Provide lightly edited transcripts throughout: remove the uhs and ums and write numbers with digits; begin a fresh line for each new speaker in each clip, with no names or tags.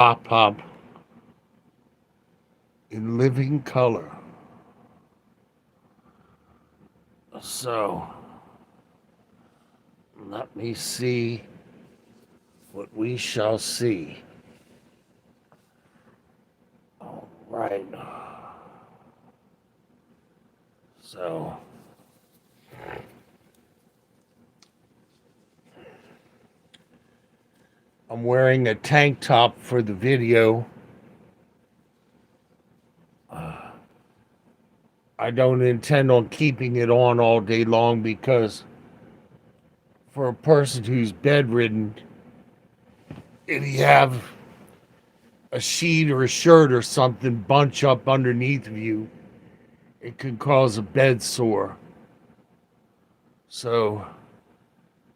pop pop in living color. So let me see what we shall see. All right. So I'm wearing a tank top for the video. I don't intend on keeping it on all day long because for a person who's bedridden, if you have a sheet or a shirt or something bunch up underneath of you, it can cause a bed sore. So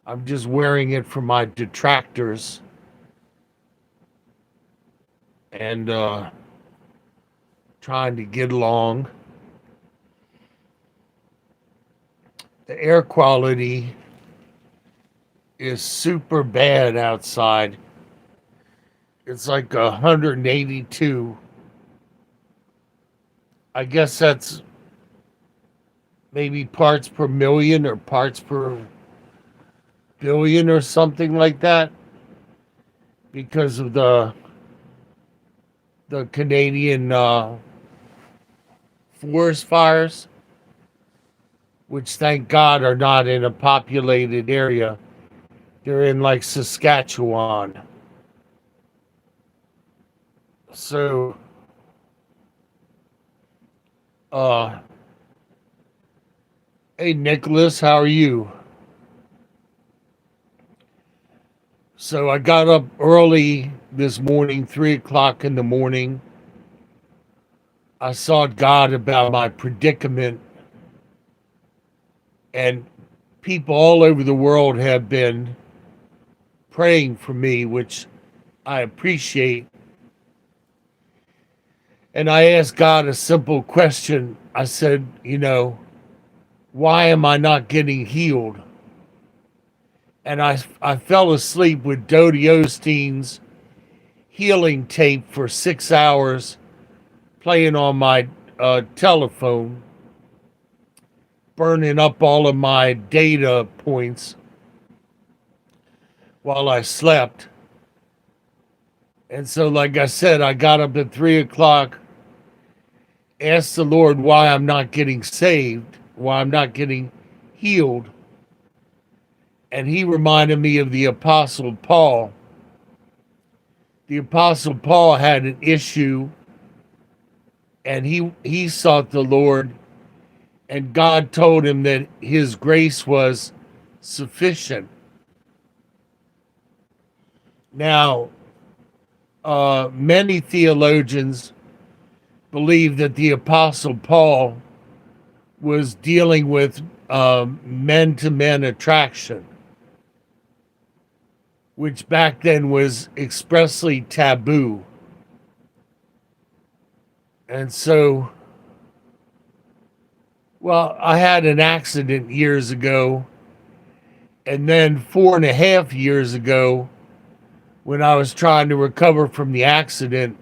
I'm just wearing it for my detractors and trying to get along. The air quality is super bad outside. It's like 182. I guess that's maybe parts per million or parts per billion or something like that because of the Canadian forest fires, which thank God are not in a populated area. They're in like Saskatchewan. So, uh, hey Nicholas, how are you? So I got up early this morning, 3 o'clock in the morning. I sought God about my predicament, and people all over the world have been praying for me, which I appreciate. And I asked God a simple question. I said, why am I not getting healed? And I fell asleep with Dodie Osteen's healing tape for 6 hours playing on my telephone, burning up all of my data points while I slept. And so, like I said, I got up at 3 o'clock, asked the Lord why I'm not getting saved, why I'm not getting healed. And he reminded me of the Apostle Paul. The Apostle Paul had an issue, and he sought the Lord, and God told him that his grace was sufficient. Now, many theologians believe that the Apostle Paul was dealing with men-to-men attraction, which back then was expressly taboo. And so, well, I had an accident years ago, and then 4.5 years ago, when I was trying to recover from the accident,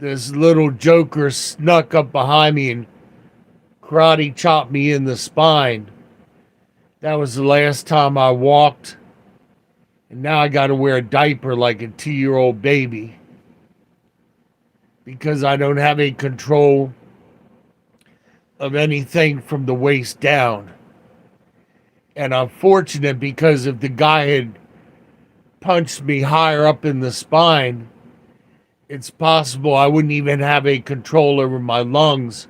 this little joker snuck up behind me and karate chopped me in the spine. That was the last time I walked, and now I got to wear a diaper like a 2-year-old baby because I don't have any control of anything from the waist down. And I'm fortunate because if the guy had punched me higher up in the spine, it's possible I wouldn't even have a control over my lungs,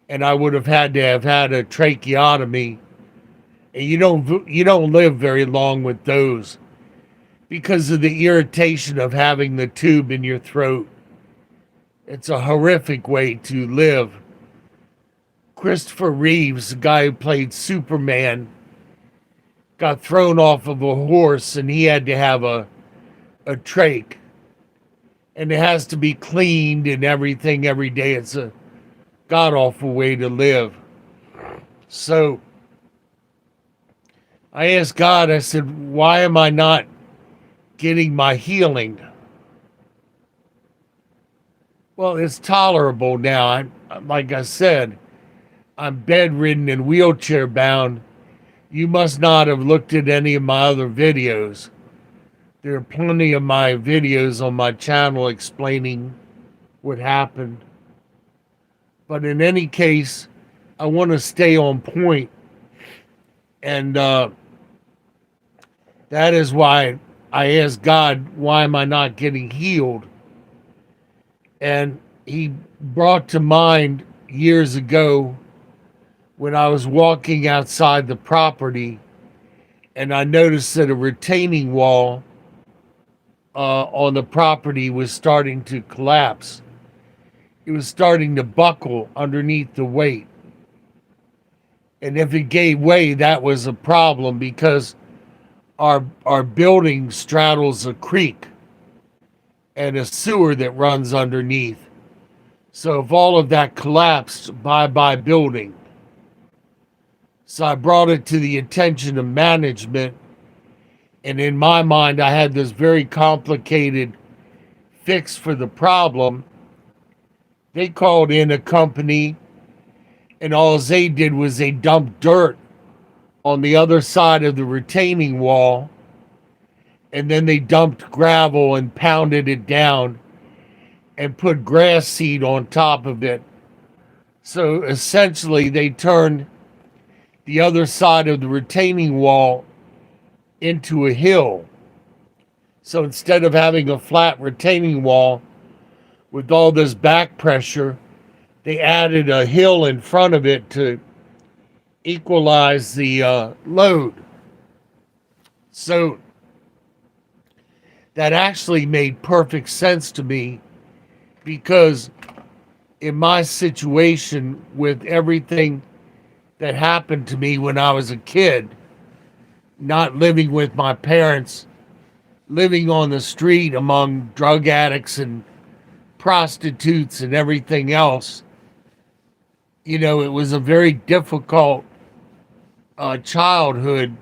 and I would have had to have had a tracheotomy. And you don't live very long with those because of the irritation of having the tube in your throat. It's a horrific way to live. Christopher Reeves, the guy who played Superman, got thrown off of a horse and he had to have a trach. And it has to be cleaned and everything every day. It's a god awful way to live. So I asked God, I said, why am I not getting my healing? Well, it's tolerable now. Like I said, I'm bedridden and wheelchair bound. You must not have looked at any of my other videos. There are plenty of my videos on my channel explaining what happened. But in any case, I want to stay on point, and that is why I asked God, why am I not getting healed? And he brought to mind years ago when I was walking outside the property and I noticed that a retaining wall on the property was starting to collapse. It was starting to buckle underneath the weight. And if it gave way, that was a problem because our building straddles a creek and a sewer that runs underneath. So if all of that collapsed, bye-bye building. So I brought it to the attention of management, and in my mind, I had this very complicated fix for the problem. They called in a company, and all they did was they dumped dirt on the other side of the retaining wall, and then they dumped gravel and pounded it down and put grass seed on top of it. So essentially, they turned the other side of the retaining wall into a hill. So instead of having a flat retaining wall with all this back pressure, they added a hill in front of it to equalize the load. So that actually made perfect sense to me, because in my situation with everything that happened to me when I was a kid, not living with my parents, living on the street among drug addicts and prostitutes and everything else, you know, it was a very difficult childhood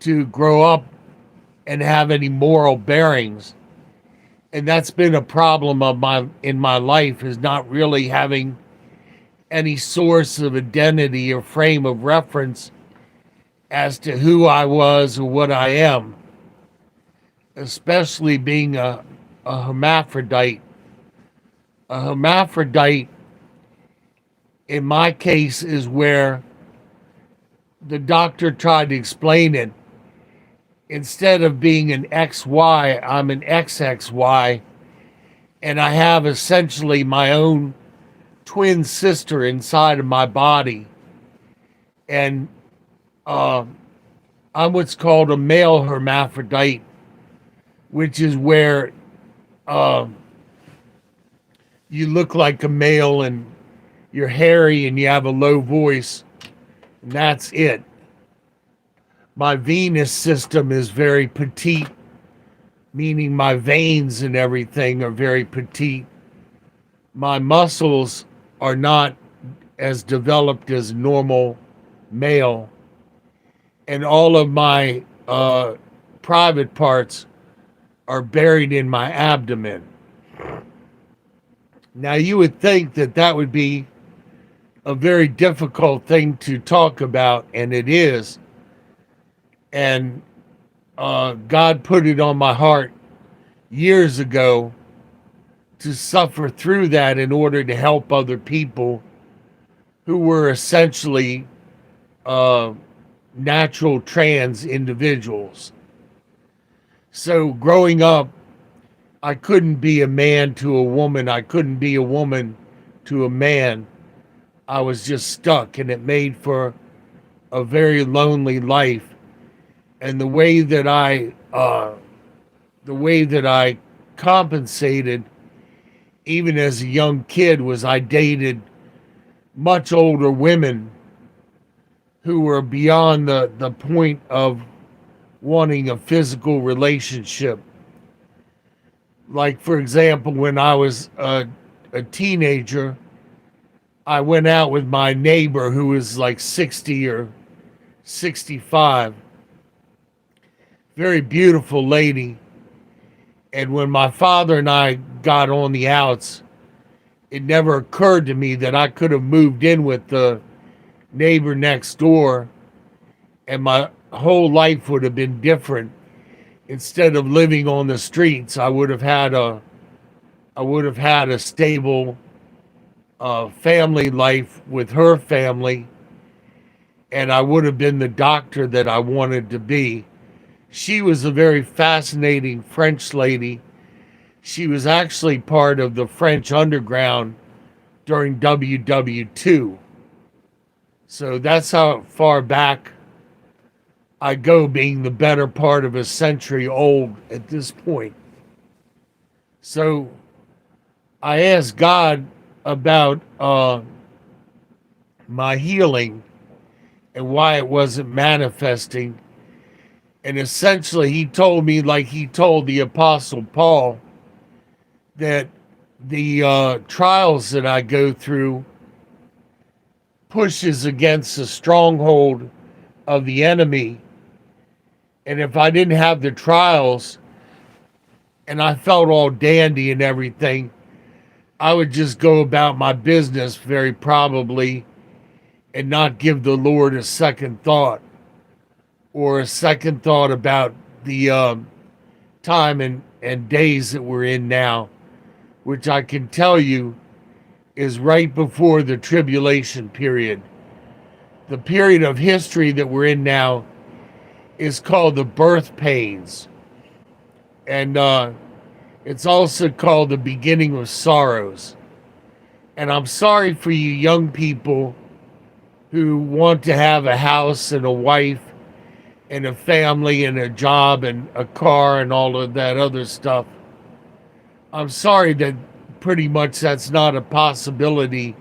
to grow up and have any moral bearings. And that's been a problem of in my life, is not really having any source of identity or frame of reference as to who I was or what I am, especially being a hermaphrodite. A hermaphrodite, in my case, is where the doctor tried to explain it. Instead of being an XY, I'm an XXY, and I have essentially my own twin sister inside of my body. And I'm what's called a male hermaphrodite, which is where you look like a male and you're hairy and you have a low voice, and that's it. My venous system is very petite, meaning my veins and everything are very petite. My muscles are not as developed as normal male, and all of my private parts are buried in my abdomen. Now, you would think that that would be a very difficult thing to talk about, and it is. And God put it on my heart years ago to suffer through that in order to help other people who were essentially natural trans individuals. So growing up, I couldn't be a man to a woman. I couldn't be a woman to a man. I was just stuck, and it made for a very lonely life. And the way that I compensated, even as a young kid, was I dated much older women who were beyond the point of wanting a physical relationship. Like, for example, when I was a teenager, I went out with my neighbor who was like 60 or 65. Very beautiful lady. And when my father and I got on the outs, it never occurred to me that I could have moved in with the neighbor next door and my whole life would have been different. Instead of living on the streets, I would have had a stable family life with her family, and I would have been the doctor that I wanted to be. She was a very fascinating French lady. She was actually part of the French underground during WW2. So that's how far back I go, being the better part of a century old at this point. So I asked God about my healing and why it wasn't manifesting. And essentially, he told me, like he told the Apostle Paul, that the trials that I go through pushes against the stronghold of the enemy. And if I didn't have the trials and I felt all dandy and everything, I would just go about my business very probably and not give the Lord a second thought or a second thought about the time and days that we're in now, which I can tell you is right before the tribulation period. The period of history that we're in now is called the birth pains. And it's also called the beginning of sorrows. And I'm sorry for you young people who want to have a house and a wife and a family and a job and a car and all of that other stuff. I'm sorry that pretty much that's not a possibility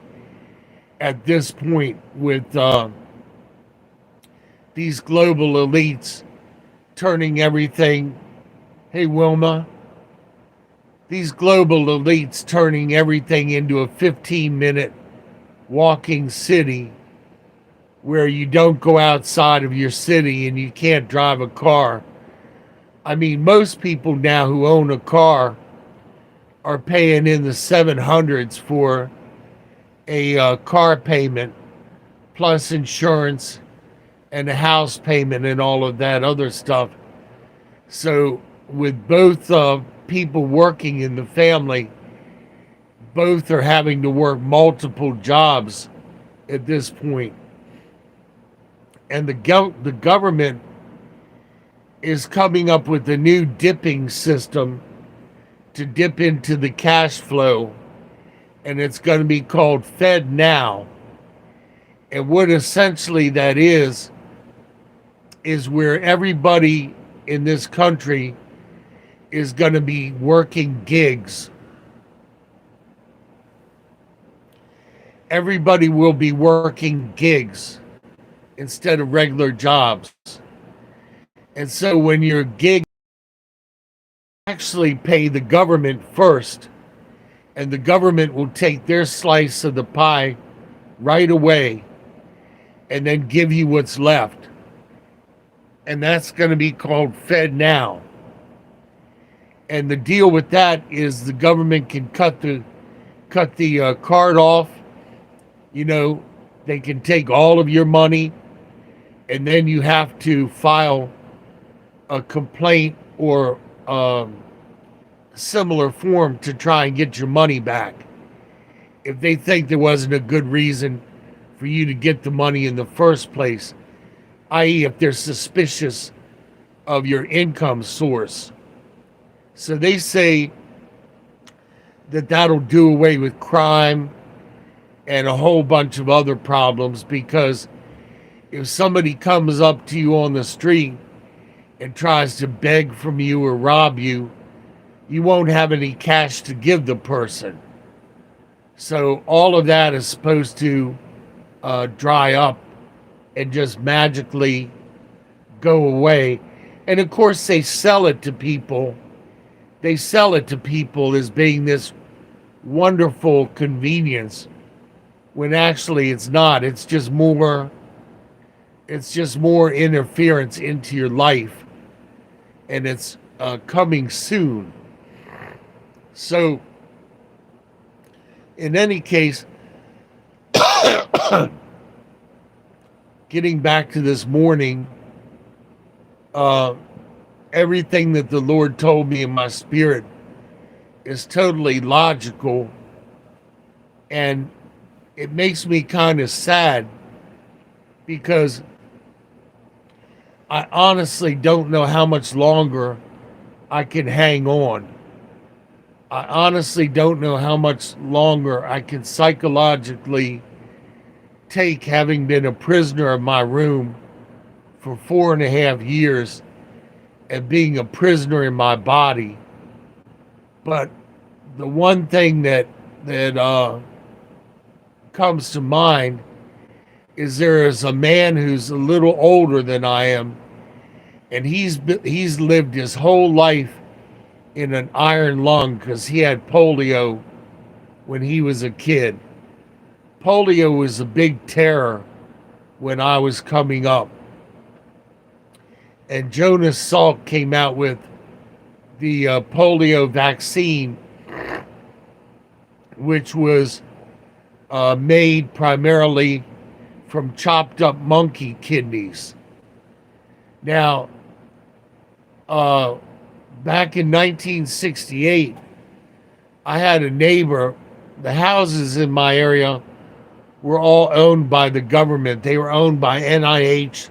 at this point with these global elites turning everything. Hey, Wilma. These global elites turning everything into a 15-minute walking city where you don't go outside of your city and you can't drive a car. I mean, most people now who own a car are paying in the 700s for a car payment plus insurance and a house payment and all of that other stuff. So with both people working in the family, both are having to work multiple jobs at this point. And the government is coming up with a new dipping system to dip into the cash flow, and it's going to be called FedNow. And what essentially that is where everybody in this country is going to be working gigs. Everybody will be working gigs instead of regular jobs. And so when your gig actually pay the government first, and the government will take their slice of the pie right away and then give you what's left. And that's going to be called FedNow. And the deal with that is the government can cut the card off. You know, they can take all of your money, and then you have to file a complaint or similar form to try and get your money back. If they think there wasn't a good reason for you to get the money in the first place, i.e., if they're suspicious of your income source. So they say that that'll do away with crime and a whole bunch of other problems, because if somebody comes up to you on the street and tries to beg from you or rob you, you won't have any cash to give the person. So all of that is supposed to dry up and just magically go away. And of course they sell it to people. They sell it to people as being this wonderful convenience, when actually it's not. It's just more interference into your life, and it's coming soon. So In any case, getting back to this morning, uh, everything that the Lord told me in my spirit is totally logical, and it makes me kind of sad because I honestly don't know how much longer I can hang on. I honestly don't know how much longer I can psychologically take having been a prisoner of my room for 4.5 years and being a prisoner in my body. But the one thing that comes to mind is there is a man who's a little older than I am, and he's lived his whole life in an iron lung because he had polio when he was a kid. Polio was a big terror when I was coming up. And Jonas Salk came out with the polio vaccine, which was made primarily from chopped up monkey kidneys. Now, back in 1968, I had a neighbor. The houses in my area were all owned by the government. They were owned by NIH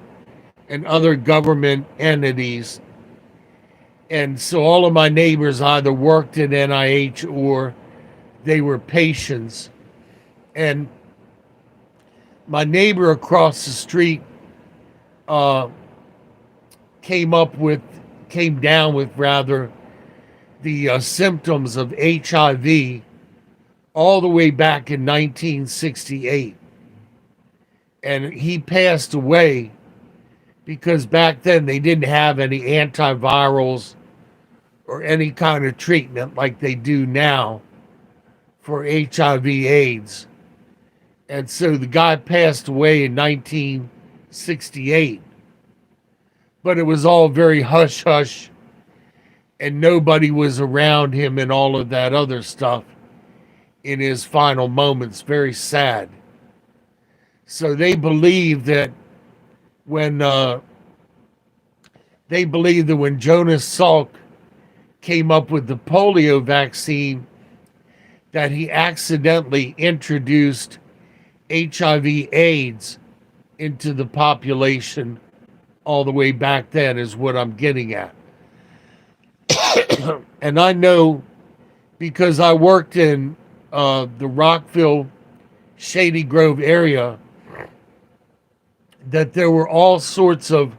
and other government entities. And so all of my neighbors either worked at NIH or they were patients. And my neighbor across the street came down with the symptoms of HIV all the way back in 1968. And he passed away because back then they didn't have any antivirals or any kind of treatment like they do now for HIV/AIDS. And so the guy passed away in 1968. But it was all very hush-hush, and nobody was around him and all of that other stuff in his final moments. Very sad. So they believe that when Jonas Salk came up with the polio vaccine, that he accidentally introduced HIV/AIDS into the population all the way back then, is what I'm getting at. And I know because I worked in the Rockville, Shady Grove area, that there were all sorts of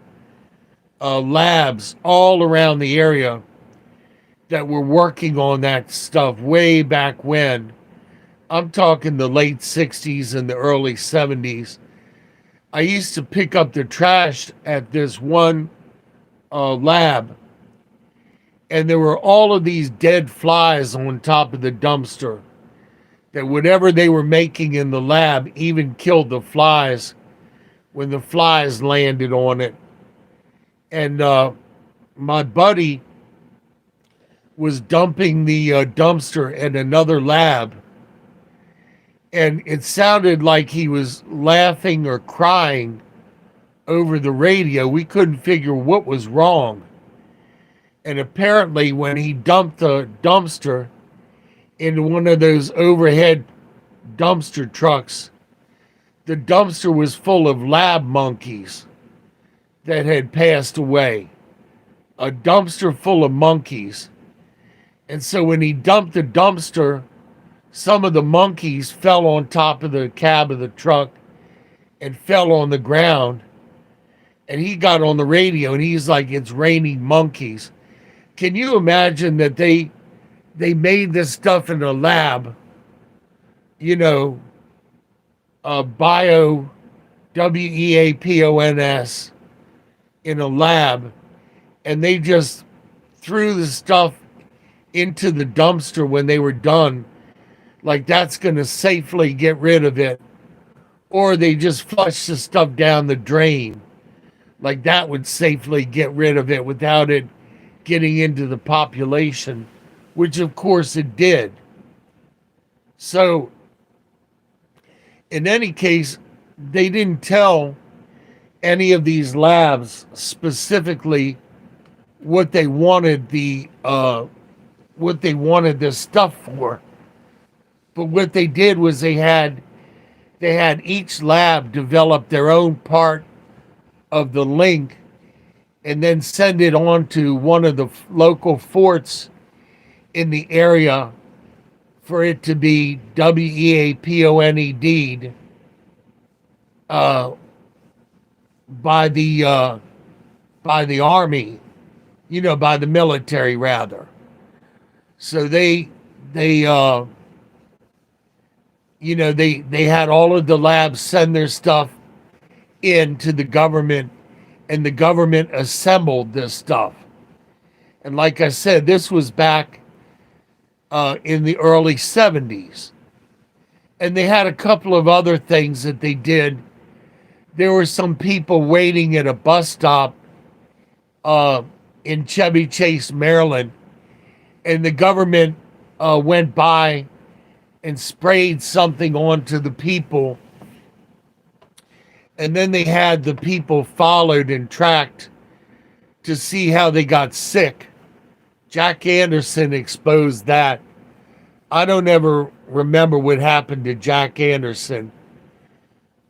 labs all around the area that were working on that stuff way back when. I'm talking the late 60s and the early 70s. I used to pick up the trash at this one lab, and there were all of these dead flies on top of the dumpster, that whatever they were making in the lab even killed the flies when the flies landed on it. And my buddy was dumping the dumpster at another lab, and it sounded like he was laughing or crying over the radio. We couldn't figure what was wrong. And apparently when he dumped the dumpster into one of those overhead dumpster trucks, the dumpster was full of lab monkeys that had passed away. A dumpster full of monkeys. And so when he dumped the dumpster, some of the monkeys fell on top of the cab of the truck and fell on the ground. And he got on the radio and he's like, "It's raining monkeys." Can you imagine that they made this stuff in a lab, bio, WEAPONS, in a lab, and they just threw the stuff into the dumpster when they were done, like that's going to safely get rid of it, or they just flushed the stuff down the drain, like that would safely get rid of it without it getting into the population, which of course it did. So In any case, they didn't tell any of these labs specifically what they wanted this stuff for. But what they did was they had each lab develop their own part of the link and then send it on to one of the local forts in the area for it to be WEAPONED by the army, by the military rather. So they they had all of the labs send their stuff into the government, and the government assembled this stuff. And like I said, this was back in the early 70s. And they had a couple of other things that they did. There were some people waiting at a bus stop in Chevy Chase, Maryland, and the government went by and sprayed something onto the people. And then they had the people followed and tracked to see how they got sick. Jack Anderson exposed that. I don't ever remember what happened to Jack Anderson,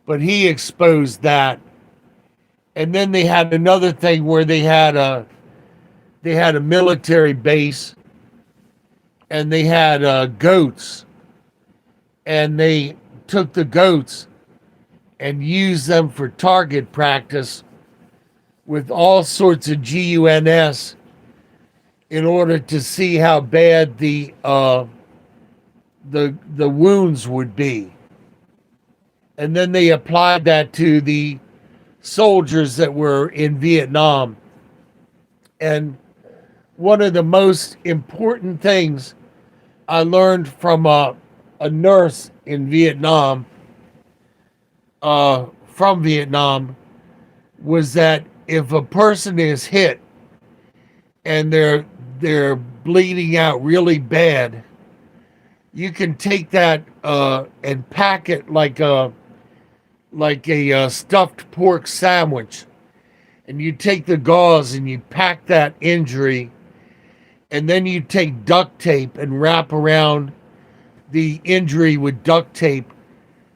but he exposed that. And then they had another thing where they had a military base, and they had goats, and they took the goats and used them for target practice with all sorts of GUNS in order to see how bad the wounds would be. And then they applied that to the soldiers that were in Vietnam. And one of the most important things I learned from a nurse in Vietnam, from Vietnam, was that if a person is hit and they're bleeding out really bad, you can take that and pack it like a stuffed pork sandwich, and you take the gauze and you pack that injury, and then you take duct tape and wrap around the injury with duct tape,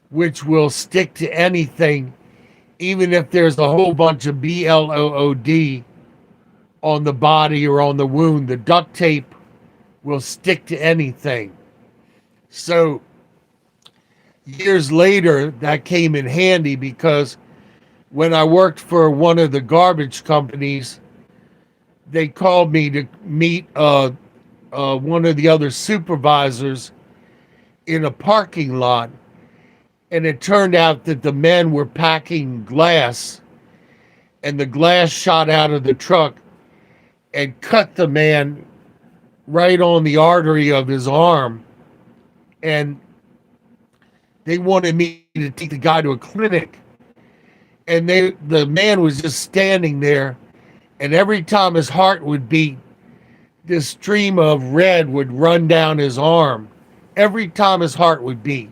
which will stick to anything, even if there's a whole bunch of BLOOD on the body or on the wound. The duct tape will stick to anything. So years later, that came in handy, because when I worked for one of the garbage companies, they called me to meet one of the other supervisors in a parking lot. And it turned out that the men were packing glass, and the glass shot out of the truck and cut the man right on the artery of his arm. And they wanted me to take the guy to a clinic. And the man was just standing there, and every time his heart would beat, this stream of red would run down his arm. Every time his heart would beat.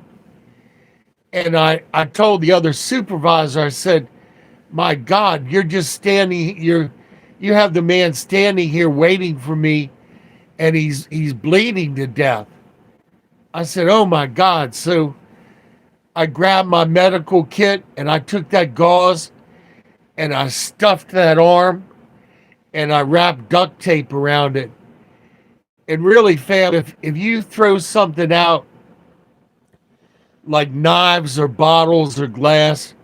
And I told the other supervisor, I said, my God, you're just standing, you have the man standing here waiting for me, and he's bleeding to death. I said, oh my God. So I grabbed my medical kit, and I took that gauze and I stuffed that arm, and I wrapped duct tape around it. And really, fam, if you throw something out like knives or bottles or glass,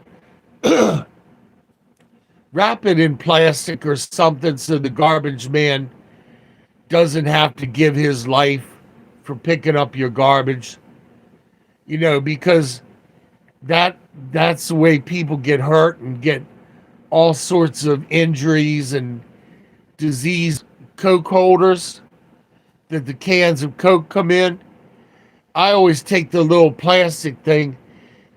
wrap it in plastic or something so the garbage man doesn't have to give his life for picking up your garbage. Because that's the way people get hurt and get all sorts of injuries and disease. Coke holders that the cans of Coke come in, I always take the little plastic thing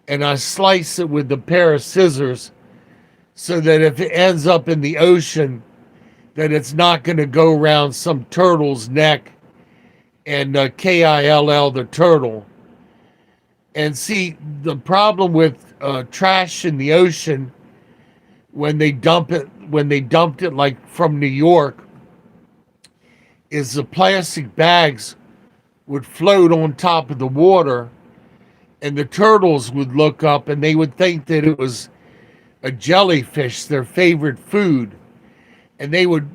and I slice it with a pair of scissors, so that if it ends up in the ocean, that it's not going to go around some turtle's neck and kill the turtle. And see, the problem with trash in the ocean when they dumped it like from New York, is the plastic bags would float on top of the water, and the turtles would look up and they would think that it was a jellyfish, their favorite food, and they would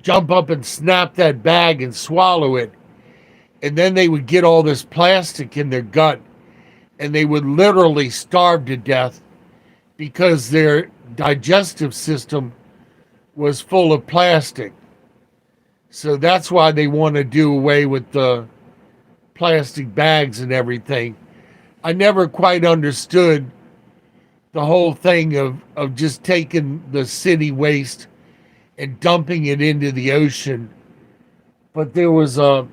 jump up and snap that bag and swallow it. And then they would get all this plastic in their gut and they would literally starve to death because their digestive system was full of plastic. So that's why they want to do away with the plastic bags and everything. I never quite understood the whole thing of just taking the city waste and dumping it into the ocean. But there was a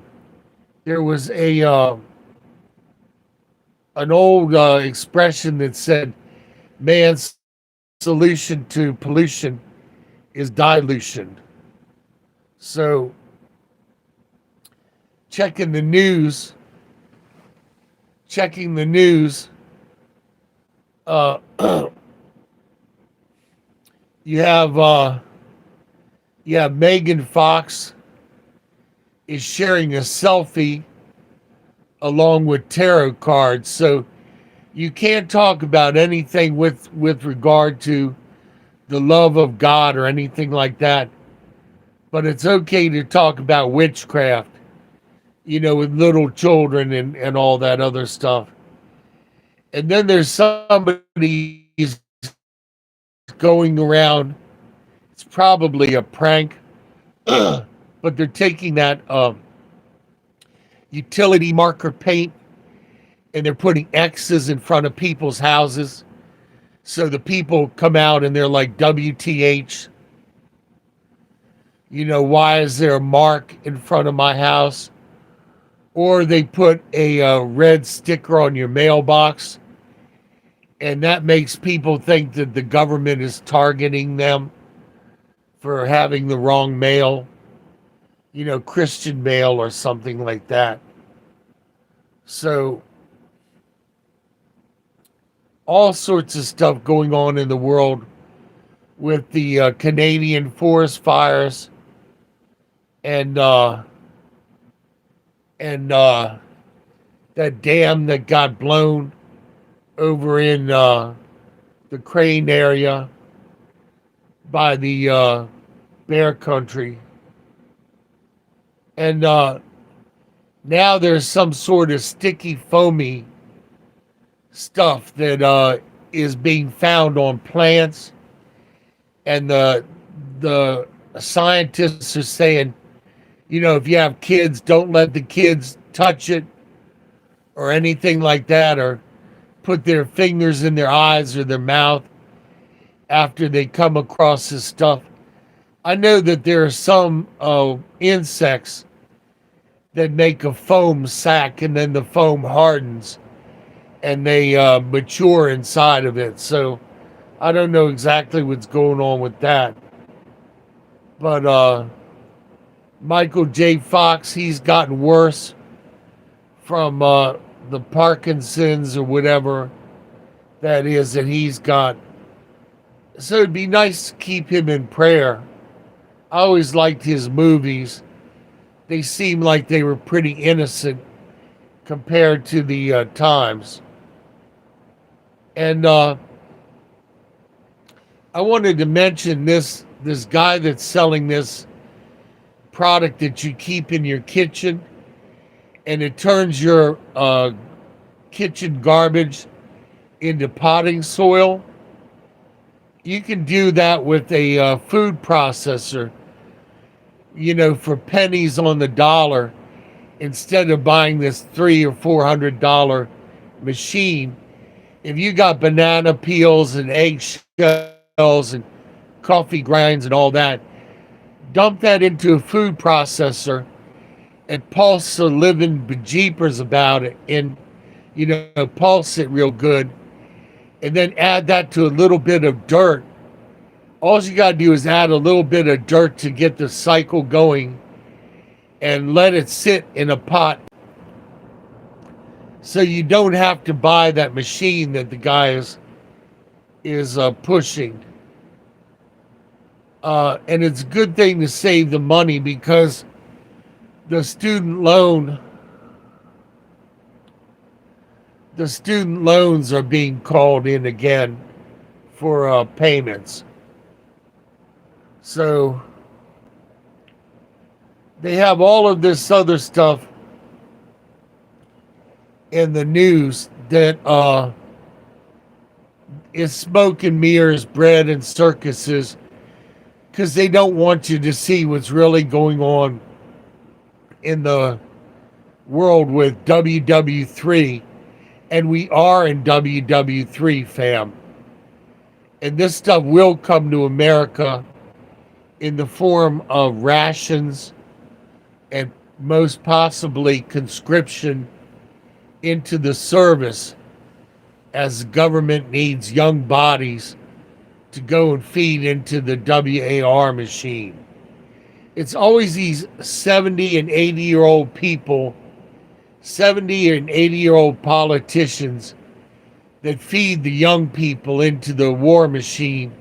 an old expression that said man's solution to pollution is dilution. So checking the news, uh, you have Megan Fox is sharing a selfie along with tarot cards. So you can't talk about anything with regard to the love of God or anything like that. But it's okay to talk about witchcraft, with little children and all that other stuff. And then there's somebody going around, it's probably a prank, but they're taking that utility marker paint and they're putting X's in front of people's houses. So the people come out and they're like, WTH, why is there a mark in front of my house? Or they put a red sticker on your mailbox, and that makes people think that the government is targeting them for having the wrong mail, Christian mail or something like that. So all sorts of stuff going on in the world with the Canadian forest fires and that dam that got blown over in the Crane area by the Bear Country. And now there's some sort of sticky, foamy stuff that is being found on plants. And the scientists are saying, if you have kids, don't let the kids touch it or anything like that, or put their fingers in their eyes or their mouth after they come across this stuff. I know that there are some insects that make a foam sac and then the foam hardens and they mature inside of it. So I don't know exactly what's going on with that. But Michael J. Fox, he's gotten worse from the Parkinson's or whatever that is that he's got. So it'd be nice to keep him in prayer. I always liked his movies. They seemed like they were pretty innocent compared to the times. And I wanted to mention this guy that's selling this product that you keep in your kitchen, and it turns your kitchen garbage into potting soil. You can do that with a food processor, for pennies on the dollar, instead of buying this $300 or $400 machine. If you got banana peels and eggshells and coffee grinds and all that, dump that into a food processor and pulse the living bejeepers about it, and pulse it real good, and then add that to a little bit of dirt. All you got to do is add a little bit of dirt to get the cycle going and let it sit in a pot So you don't have to buy that machine that the guy is pushing. And it's a good thing to save the money because the student loan the student loans are being called in again for payments. So they have all of this other stuff in the news that is smoke and mirrors, bread and circuses, because they don't want you to see what's really going on in the world with WW3. And we are in WW3, fam. And this stuff will come to America in the form of rations and most possibly conscription into the service, as the government needs young bodies to go and feed into the WAR machine. It's always these 70 and 80-year-old people, 70 and 80-year-old politicians that feed the young people into the war machine,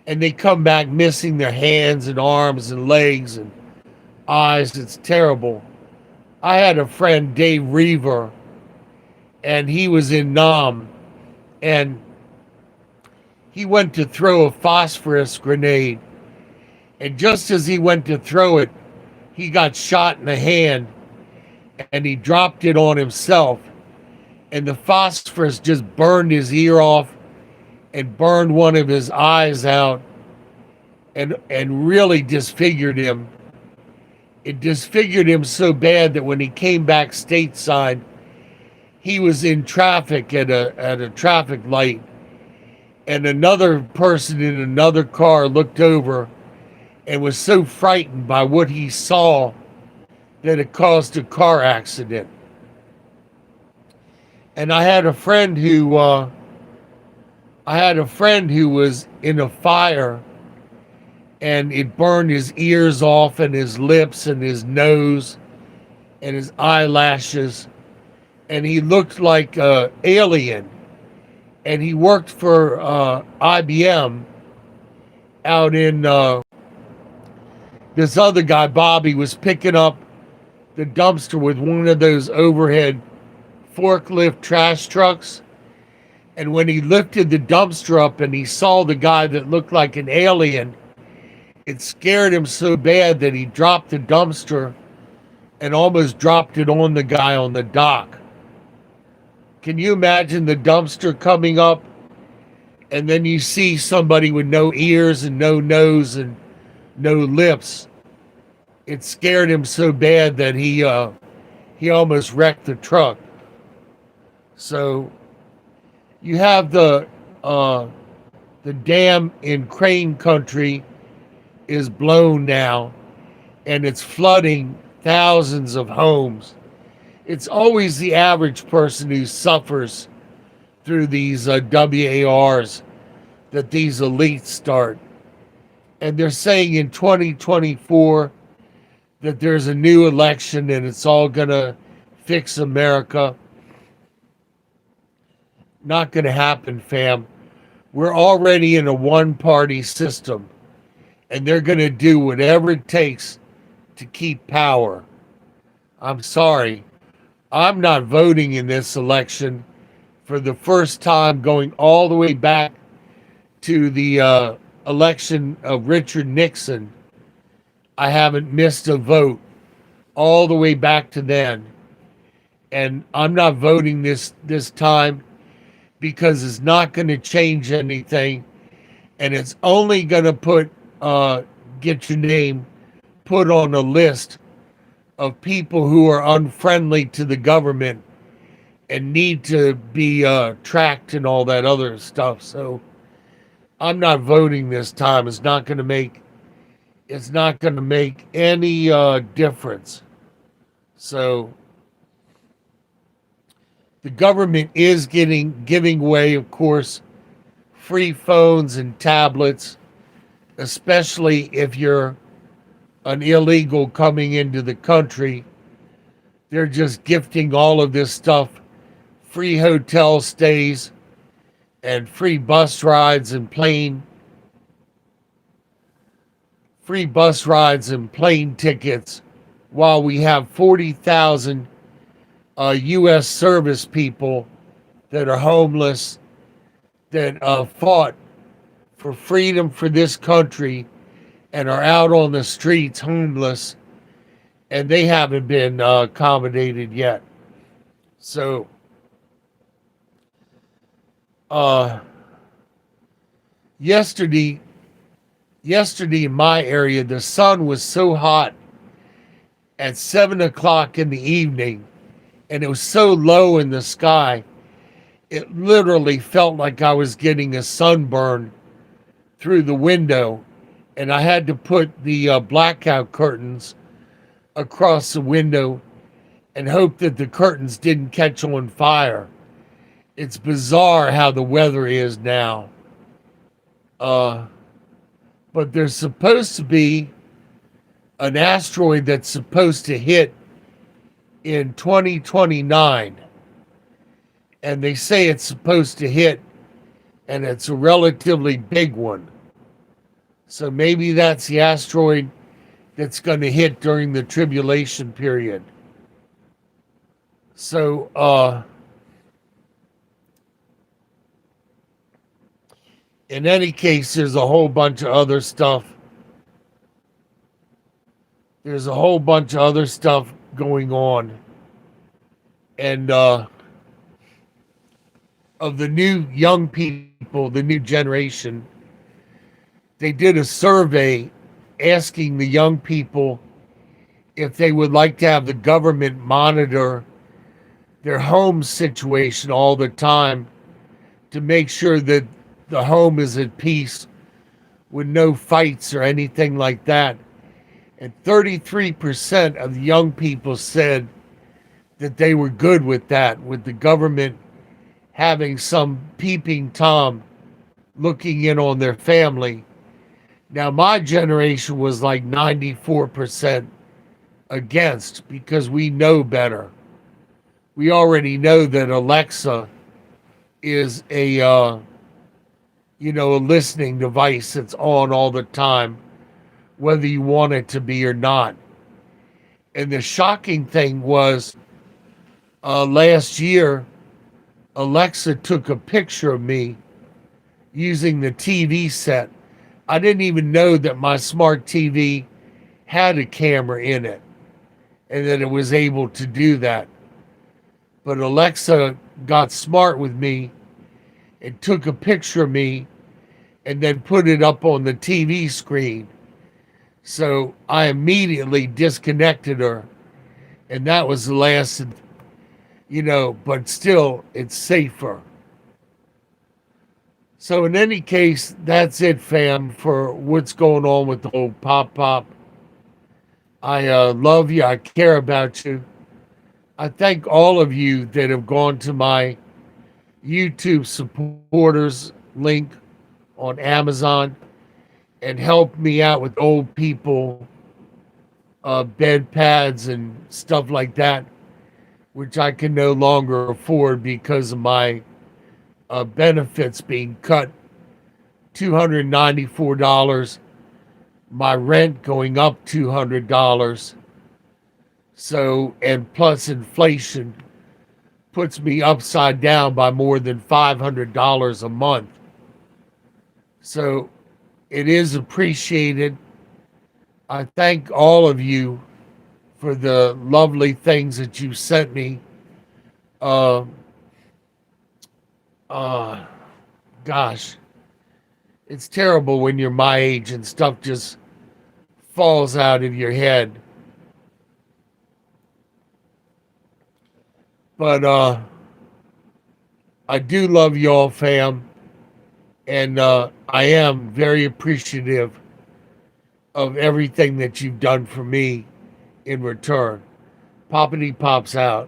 and they come back missing their hands and arms and legs and eyes. It's terrible. I had a friend, Dave Reaver, and he was in Nam, and he went to throw a phosphorus grenade, and just as he went to throw it, he got shot in the hand, and he dropped it on himself, and the phosphorus just burned his ear off and burned one of his eyes out, and really disfigured him. It disfigured him so bad that when he came back stateside, he was in traffic at a traffic light, and another person in another car looked over and was so frightened by what he saw that it caused a car accident. And I had a friend who was in a fire, and it burned his ears off and his lips and his nose and his eyelashes, and he looked like an alien. And he worked for IBM out in this other guy, Bobby, was picking up the dumpster with one of those overhead forklift trash trucks. And when he lifted the dumpster up and he saw the guy that looked like an alien, it scared him so bad that he dropped the dumpster and almost dropped it on the guy on the dock. Can you imagine the dumpster coming up, and then you see somebody with no ears and no nose and no lips? It scared him so bad that he almost wrecked the truck. So you have the dam in Crane Country is blown now, and it's flooding thousands of homes. It's always the average person who suffers through these WARs that these elites start. And they're saying in 2024 that there's a new election and it's all going to fix America. Not going to happen, fam. We're already in a one-party system, and they're going to do whatever it takes to keep power. I'm sorry. I'm not voting in this election. For the first time, going all the way back to the election of Richard Nixon, I haven't missed a vote all the way back to then. And I'm not voting this time because it's not going to change anything. And it's only going to get your name put on a list of people who are unfriendly to the government and need to be tracked and all that other stuff. So I'm not voting this time. It's not going to make any difference. So the government is giving away, of course, free phones and tablets, especially if you're an illegal coming into the country. They're just gifting all of this stuff free hotel stays, and free bus rides and plane tickets, while we have 40,000 U.S. service people that are homeless, that fought for freedom for this country and are out on the streets homeless, and they haven't been accommodated yet. So, yesterday in my area, the sun was so hot at 7 o'clock in the evening, and it was so low in the sky, it literally felt like I was getting a sunburn through the window, and I had to put the blackout curtains across the window and hope that the curtains didn't catch on fire. It's bizarre how the weather is now. But there's supposed to be an asteroid that's supposed to hit in 2029. And they say it's supposed to hit, and it's a relatively big one. So maybe that's the asteroid that's going to hit during the tribulation period. So, in any case, there's a whole bunch of other stuff. There's a whole bunch of other stuff going on. And of the new young people, the new generation, they did a survey asking the young people if they would like to have the government monitor their home situation all the time to make sure that the home is at peace with no fights or anything like that. And 33% of the young people said that they were good with that, with the government having some peeping Tom looking in on their family. Now, my generation was like 94% against, because we know better. We already know that Alexa is a listening device that's on all the time, whether you want it to be or not. And the shocking thing was, last year, Alexa took a picture of me using the TV set. I didn't even know that my smart TV had a camera in it and that it was able to do that. But Alexa got smart with me and took a picture of me and then put it up on the TV screen. So I immediately disconnected her, and that was the last, but still, it's safer. So in any case, that's it, fam, for what's going on with the whole pop. I love you. I care about you. I thank all of you that have gone to my YouTube supporters link on Amazon and helped me out with old people, bed pads and stuff like that, which I can no longer afford because of my benefits being cut $294, my rent going up $200. So, and plus inflation puts me upside down by more than $500 a month. So it is appreciated. I thank all of you for the lovely things that you sent me. Gosh, it's terrible when you're my age and stuff just falls out of your head. But I do love y'all, fam, and I am very appreciative of everything that you've done for me in return. Poppity Pops out.